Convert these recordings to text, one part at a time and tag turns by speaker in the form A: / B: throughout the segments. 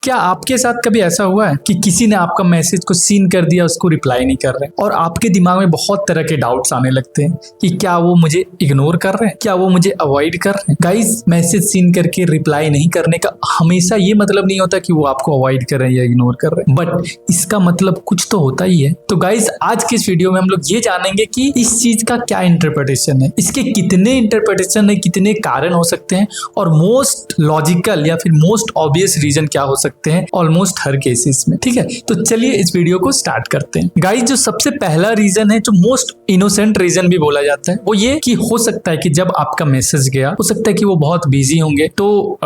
A: क्या आपके साथ कभी ऐसा हुआ है कि किसी ने आपका मैसेज को सीन कर दिया, उसको रिप्लाई नहीं कर रहे और आपके दिमाग में बहुत तरह के डाउट्स आने लगते हैं कि क्या वो मुझे इग्नोर कर रहे हैं, क्या वो मुझे अवॉइड कर रहे हैं। गाइस, मैसेज सीन करके रिप्लाई नहीं करने का हमेशा ये मतलब नहीं होता कि वो आपको अवॉइड कर रहे हैं या इग्नोर कर रहे हैं, बट इसका मतलब कुछ तो होता ही है। तो गाइस, आज के इस वीडियो में हम लोग ये जानेंगे कि इस चीज का क्या इंटरप्रिटेशन है, इसके कितने इंटरप्रिटेशन है, कितने कारण हो सकते हैं और मोस्ट लॉजिकल या फिर मोस्ट ऑब्वियस रीजन क्या हो सकते हैं ऑलमोस्ट हर केसेस में। ठीक है, तो चलिए इस वीडियो को स्टार्ट करते हैं। गाइस, जो सबसे पहला रीजन है, जो मोस्ट इनोसेंट रीजन भी बोला जाता है, वो ये कि हो सकता है कि जब आपका मैसेज गया, हो सकता है कि वो बहुत बिजी होंगे, तो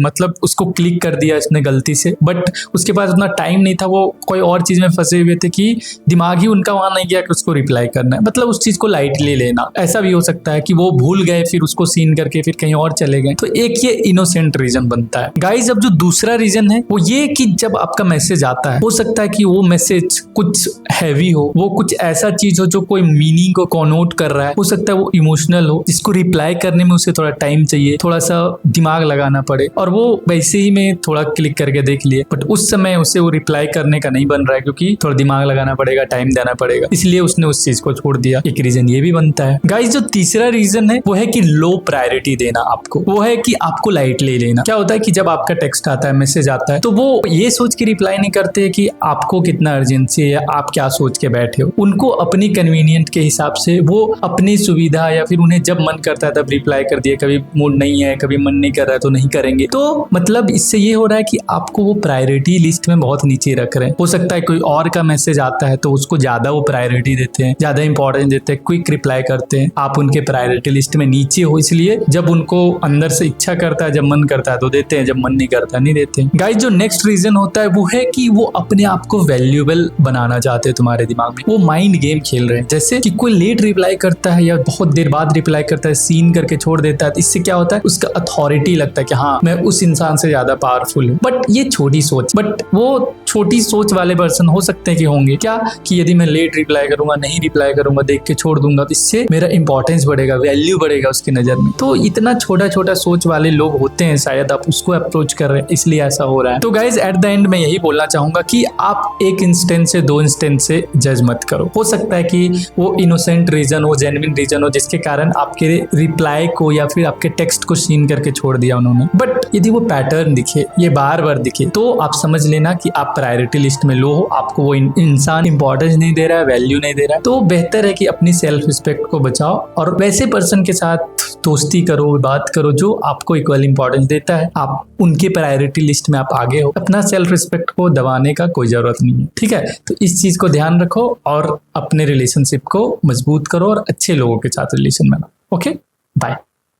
A: मतलब उसको क्लिक कर दिया इसने गलती से, बट उसके पास उतना टाइम नहीं था, वो कोई और चीज में फंसे हुए थे कि दिमाग ही उनका वहां नहीं गया कि उसको रिप्लाई करना है, मतलब उस चीज को लाइटली लेना। ऐसा भी हो सकता है कि वो भूल गए, फिर उसको सीन करके फिर कहीं और चले गए। तो एक ये इनोसेंट रीजन बनता है। गाइस, अब जो दूसरा रीजन है वो ये कि जब आपका मैसेज आता है, हो सकता है कि वो मैसेज कुछ हैवी हो, वो कुछ ऐसा चीज हो जो कोई मीनिंग को कॉनोट कर रहा है, हो सकता है वो इमोशनल हो, जिसको रिप्लाई करने में उसे थोड़ा टाइम चाहिए, थोड़ा सा दिमाग लगाना पड़े, और वो वैसे ही में थोड़ा क्लिक करके देख लिए, बट उस समय उसे वो रिप्लाई करने का नहीं बन रहा है क्योंकि थोड़ा दिमाग लगाना पड़ेगा, टाइम देना पड़ेगा, इसलिए उसने उस चीज को छोड़ दिया। एक रीजन ये भी बनता है। गाइस, जो तीसरा रीजन है वो है कि लो प्रायोरिटी देना आपको, वो है कि आपको लाइटली लेना। क्या होता है कि जब आपका टेक्स्ट आता है, मैसेज आता है, तो वो ये सोच के रिप्लाई नहीं करते कि आपको कितना अर्जेंसी है, आप क्या सोच के बैठे हो। उनको अपनी कन्वीनियंट के हिसाब से, वो अपनी सुविधा या फिर उन्हें जब मन करता है तब रिप्लाई कर दिए, कभी मूड नहीं है, कभी मन नहीं कर रहा है तो नहीं करेंगे। तो मतलब इससे ये हो रहा है कि आपको वो प्रायोरिटी लिस्ट में बहुत नीचे रख रहे हैं। हो सकता है कोई और का मैसेज आता है तो उसको ज्यादा वो प्रायोरिटी देते हैं, ज्यादा इंपॉर्टेंस देते हैं, क्विक रिप्लाई करते हैं। आप उनके प्रायोरिटी लिस्ट में नीचे हो, इसलिए जब उनको अंदर से इच्छा करता है, जब मन करता है तो देते हैं, जब मन नहीं करता नहीं देते। गाइस, जो नेक्स्ट रीजन होता है वो है कि वो अपने आप को वैल्यूएबल बनाना चाहते हैं तुम्हारे दिमाग में। वो माइंड गेम खेल रहे हैं, जैसे कि कोई लेट रिप्लाई करता है या बहुत देर बाद रिप्लाई करता है, सीन करके छोड़ देता है, तो इससे क्या होता है, उसका अथॉरिटी लगता है कि हाँ, मैं उस इंसान से ज्यादा पावरफुल हूँ। बट ये छोटी सोच, बट वो छोटी सोच वाले पर्सन हो सकते हैं कि होंगे क्या कि यदि मैं लेट रिप्लाई करूंगा, नहीं रिप्लाई करूंगा, देख के छोड़ दूंगा, तो इससे मेरा इंपॉर्टेंस बढ़ेगा, वैल्यू बढ़ेगा उसकी नजर में। तो इतना छोटा छोटा सोच वाले लोग होते हैं, शायद आप उसको अप्रोच कर रहे हैं, इसलिए ऐसा हो रहा है। तो गाइज, एट द एंड मैं यही बोलना चाहूंगा कि आप एक इंस्टेंस से, दो इंस्टेंस से जज मत करो। हो सकता है कि वो इनोसेंट रीजन हो, जेन्युइन रीजन हो, जिसके कारण आपके रिप्लाई को या फिर आपके टेक्स्ट को सीन करके छोड़ दिया उन्होंने। बट यदि वो पैटर्न दिखे, ये बार बार दिखे, तो आप समझ लेना कि आप प्रायोरिटी लिस्ट में लो हो, आपको वो इंसान इंपॉर्टेंस नहीं दे रहा है, वैल्यू नहीं दे रहा है। तो बेहतर है कि अपनी सेल्फ रिस्पेक्ट को बचाओ और वैसे पर्सन के साथ दोस्ती करो, बात करो जो आपको इक्वल इंपॉर्टेंस देता है। आप उनके प्रायोरिटी लिस्ट में आप आगे हो, अपना सेल्फ रिस्पेक्ट को दबाने का कोई जरूरत नहीं है। ठीक है, तो इस चीज को ध्यान रखो और अपने रिलेशनशिप को मजबूत करो और अच्छे लोगों के साथ रिलेशन बनाओ। Okay, bye.